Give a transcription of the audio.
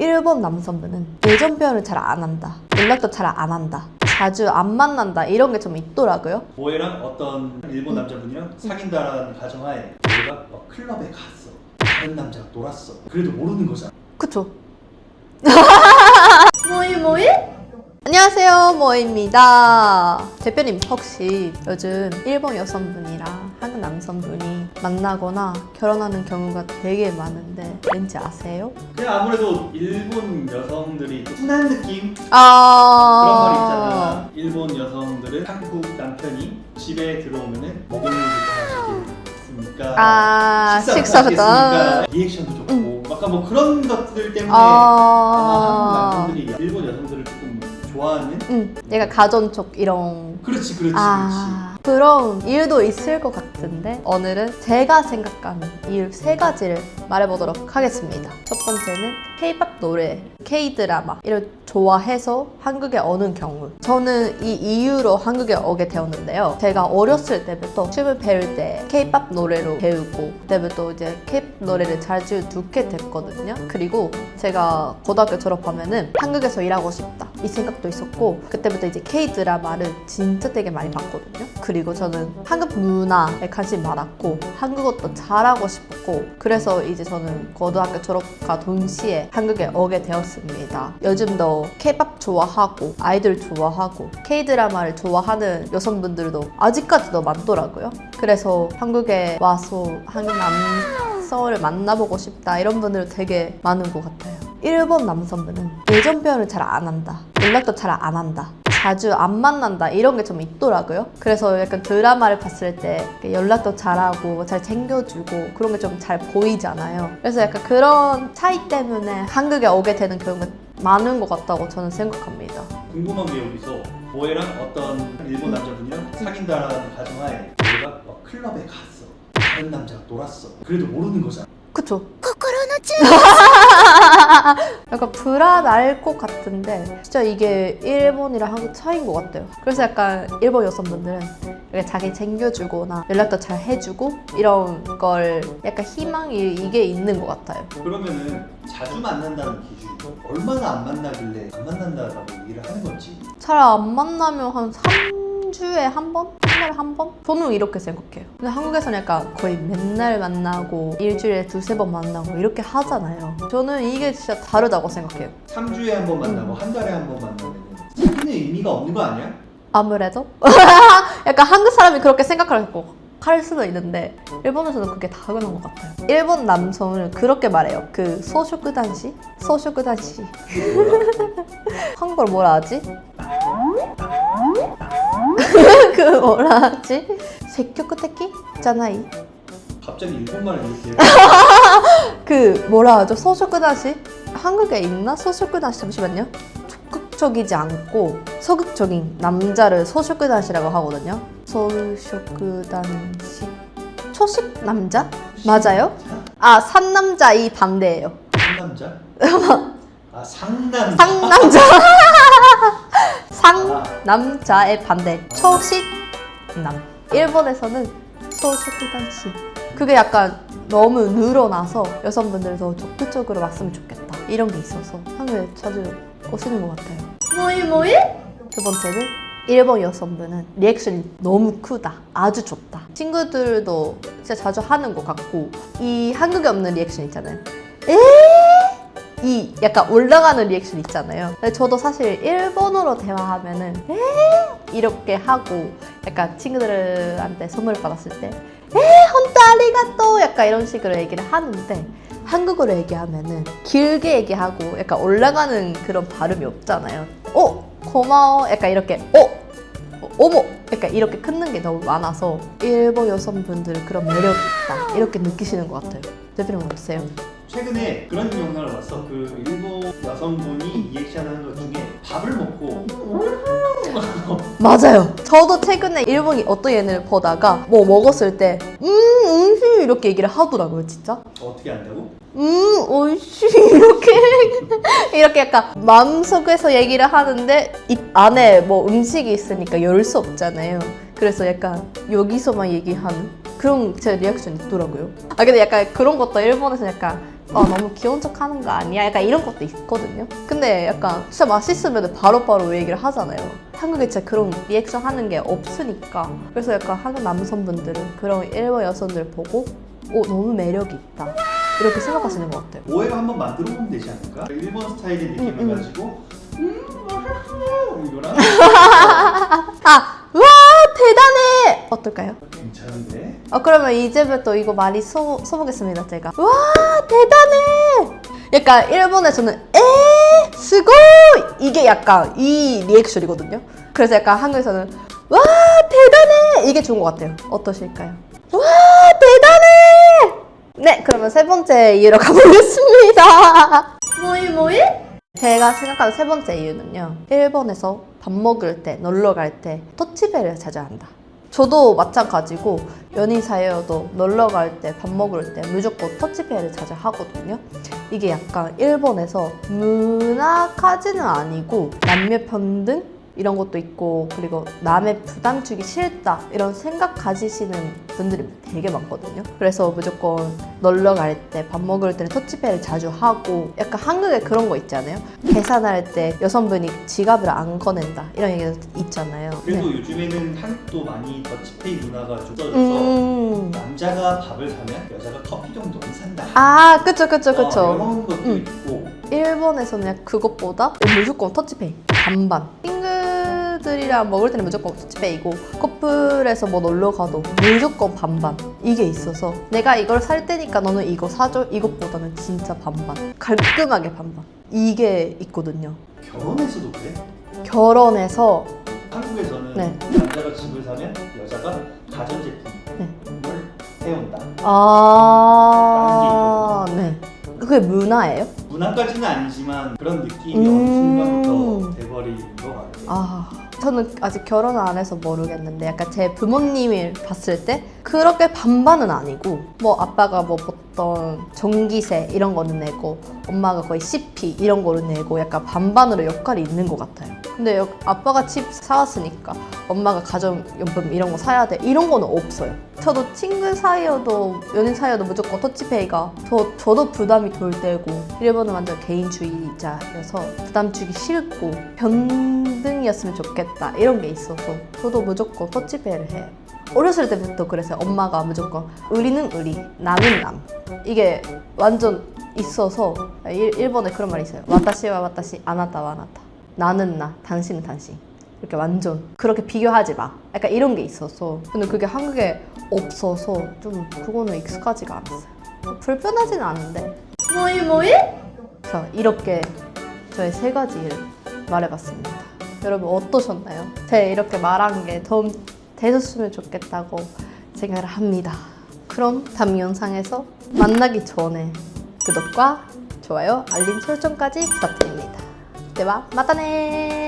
일본 남성분은 애정 표현을 잘 안 한다, 연락도 잘 안 한다, 자주 안 만난다, 이런 게 좀 있더라고요. 모에랑 어떤 일본 남자분이랑 사귄다라는 가정하에 내가 클럽에 갔어, 다른 남자랑 놀았어, 그래도 모르는 거잖아. 그쵸? 모이? 안녕하세요, 모이입니다. 대표님, 혹시 요즘 일본 여성분이랑 한국 남성분이 만나거나 결혼하는 경우가 되게 많은데 왠지 아세요? 그냥 아무래도 일본 여성들이 좀 순한 느낌? 그런 말 있잖아. 일본 여성들은 한국 남편이 집에 들어오면은 목욕물부터 하시겠습니까? 식사부터. 리액션도 좋고 약간 뭐 그런 것들 때문에 아마 한국 남성들이 일본 여성들을 조금 좋아하는? 얘가 가전적 이런. 그렇지. 그런 이유도 있을 것 같은데 오늘은 제가 생각하는 이유 3가지를 말해보도록 하겠습니다. 첫 번째는 K-pop 노래, K-드라마 이를 좋아해서 한국에 오는 경우. 저는 이 이유로 한국에 오게 되었는데요. 제가 어렸을 때부터 춤을 배울 때 K-pop 노래로 배우고 그때부터 이제 K-pop 노래를 자주 듣게 됐거든요. 그리고 제가 고등학교 졸업하면은 한국에서 일하고 싶다 이 생각도 있었고 그때부터 이제 K-드라마를 진짜 되게 많이 봤거든요. 그리고 저는 한국 문화에 관심이 많았고 한국어도 잘하고 싶었고 그래서 이제 저는 고등학교 졸업과 동시에 한국에 오게 되었습니다. 요즘도 K-pop 좋아하고 아이돌 좋아하고 K-드라마를 좋아하는 여성분들도 아직까지도 많더라고요. 그래서 한국에 와서 한국 남성을 만나보고 싶다 이런 분들 되게 많은 것 같아요. 일본 남성분은 애정 표현을 잘 안 한다, 연락도 잘 안 한다, 자주 안 만난다 이런 게 좀 있더라고요. 그래서 약간 드라마를 봤을 때 연락도 잘하고 잘 챙겨주고 그런 게 좀 잘 보이잖아요. 그래서 약간 그런 차이 때문에 한국에 오게 되는 경우가 많은 것 같다고 저는 생각합니다. 궁금한 게 여기서 모에랑 어떤 일본 남자분이랑 사귄다라는 가정하에 내가 클럽에 갔어, 다른 남자랑 놀았어, 그래도 모르는 거잖아. 그쵸? 약간 불안할 것 같은데 진짜 이게 일본이랑 한국 차이인 것 같아요. 그래서 약간 일본 여성분들은 이렇게 자기 챙겨주거나 연락도 잘 해주고 이런 걸 약간 희망이 이게 있는 것 같아요. 그러면은 자주 만난다는 기준이 얼마나 안 만나길래 안 만난다라고 얘기를 하는 건지. 잘 안 만나면 한 3주에 한 번? 한 달에 한 번? 저는 이렇게 생각해요. 근데 한국에서는 약간 거의 맨날 만나고 일주일에 2-3번 만나고 이렇게 하잖아요. 저는 이게 진짜 다르다고 생각해요. 3주에 한 번 만나고 한 달에 한 번 만나면 사귀는 의미가 없는 거 아니야? 아무래도 약간 한국 사람이 그렇게 생각할 수도 있는데 일본에서는 그게 당연한 것 같아요. 일본 남성을 그렇게 말해요. 그 소쇼쿠단시? 한국어로 뭐라 하지? 그 뭐라 하지?積極的?じゃない? 갑자기 일본말을 이렇게 그 뭐라 하죠? 소쇼쿠단시? 한국에 있나? 소쇼쿠단시 잠시만요. 적극적이지 않고 소극적인 남자를 소쇼쿠단시라고 하거든요. 소쇼쿠단시 초식 남자? 맞아요? 산남자 이 반대예요. 상남자? 상남자. 상남자. 상남자의 반대. 초식남. 일본에서는 소쇼쿠단시. 그게 약간 너무 늘어나서 여성분들도 적극적으로 왔으면 좋겠다 이런 게 있어서 한국에 자주 오시는 것 같아요. 모이? 두 번째는 일본 여성분은 리액션이 너무 크다, 아주 좋다. 친구들도 진짜 자주 하는 것 같고 이 한국에 없는 리액션 있잖아요. 이 약간 올라가는 리액션 있잖아요. 근데 저도 사실 일본어로 대화하면은 이렇게 하고 약간 친구들한테 선물을 받았을 때 혼자 아리가또 약간 이런 식으로 얘기를 하는데 한국어로 얘기하면은 길게 얘기하고 약간 올라가는 그런 발음이 없잖아요. 고마워 약간 이렇게 어머 약간 이렇게 끊는 게 너무 많아서 일본 여성분들 그런 매력 있다 이렇게 느끼시는 것 같아요. 대표님 어떠세요? 최근에 그런 영상을 봤어. 그 일본 여성분이 리액션하는 것 중에 밥을 먹고 맞아요. 저도 최근에 일본이 어떤 예능을 보다가 뭐 먹었을 때 이렇게 얘기를 하더라고요. 진짜 어떻게 한다고? 오이시 이렇게 약간 마음속에서 얘기를 하는데 입 안에 뭐 음식이 있으니까 열 수 없잖아요. 그래서 약간 여기서만 얘기하는 그런 제 리액션이 있더라고요. 근데 약간 그런 것도 일본에서 약간 너무 귀여운 척 하는 거 아니야? 약간 이런 것도 있거든요. 근데 약간 진짜 맛있으면 바로바로 얘기를 하잖아요. 한국에 진짜 그런 리액션 하는 게 없으니까. 그래서 약간 한국 남성분들은 그런 일본 여성들 보고 너무 매력이 있다 이렇게 생각하시는 것 같아요. 오해를 한번 만들어 보면 되지 않을까? 일본 스타일의 느낌을 가지고 맛있어 이거랑 와 대단해! 어떨까요? 괜찮은데? 그러면 이제부터 이거 많이 써보겠습니다, 제가. 와, 대단해! 약간 일본에서는 스고이! 이게 약간 이 리액션이거든요. 그래서 약간 한국에서는 와, 대단해! 이게 좋은 것 같아요. 어떠실까요? 와, 대단해! 네, 그러면 세 번째 이유로 가보겠습니다. 뭐이? 제가 생각하는 세 번째 이유는요. 일본에서 밥 먹을 때, 놀러 갈 때 터치벨을 자주 한다. 저도 마찬가지고 연인 사이여도 놀러 갈 때, 밥 먹을 때 무조건 터치벨을 자주 하거든요. 이게 약간 일본에서 문화까지는 아니고 남녀 평등? 이런 것도 있고 그리고 남의 부담 주기 싫다 이런 생각 가지시는 분들이 되게 많거든요. 그래서 무조건 놀러 갈 때, 밥 먹을 때는 터치벨을 자주 하고 약간 한국에 그런 거 있잖아요. 계산할 때 여성분이 지갑을 안 꺼낸다 이런 얘기도 있잖아요. 그래도 네. 요즘에는 한국도 많이 더치페이 문화가 좀 써져서 남자가 밥을 사면 여자가 커피 정도는 산다. 그쵸. 이런 것도 있고 일본에서는 약간 그것보다 무조건 터치페이 반반. 친구들이랑 먹을 때는 무조건 터치페이고 커플에서 뭐 놀러 가도 무조건 반반. 이게 있어서 내가 이걸 살 테니까 너는 이거 사줘? 이것보다는 진짜 반반. 깔끔하게 반반. 이게 있거든요. 결혼해서도 그래? 결혼해서 한국에서는 네. 남자가 집을 사면 여자가 가전제품을 해온다. 네. 그게 문화예요? 문화까지는 아니지만 그런 느낌이 어느 순간부터 돼버린 것 같아요. 저는 아직 결혼을 안 해서 모르겠는데 약간 제 부모님을 봤을 때 그렇게 반반은 아니고 뭐 아빠가 뭐 보통 전기세 이런 거는 내고 엄마가 거의 CP 이런 거를 내고 약간 반반으로 역할이 있는 것 같아요. 근데 아빠가 집 사왔으니까 엄마가 가전용품 이런 거 사야 돼 이런 거는 없어요. 저도 친구 사이여도 연인 사이여도 무조건 터치페이가 저도 부담이 덜 되고 일본은 완전 개인주의자여서 부담 주기 싫고 평등이었으면 좋겠다 이런 게 있어서 저도 무조건 터치페이를 해요. 어렸을 때부터 그래서 엄마가 무조건 우리는 우리, 나는 남 이게 완전 있어서 일본에 그런 말이 있어요. 와타시와 와타시, 아나타와 아나타 나는 나, 당신은 당신 이렇게 완전 그렇게 비교하지 마 약간 이런 게 있어서 근데 그게 한국에 없어서 좀 그거는 익숙하지가 않았어요. 불편하진 않은데 뭐이? 자 이렇게 저의 세 가지를 말해봤습니다. 여러분 어떠셨나요? 제가 이렇게 말한 게 도움 되셨으면 좋겠다고 생각을 합니다. 그럼 다음 영상에서 만나기 전에 구독과 좋아요, 알림 설정까지 부탁드립니다. ではまたね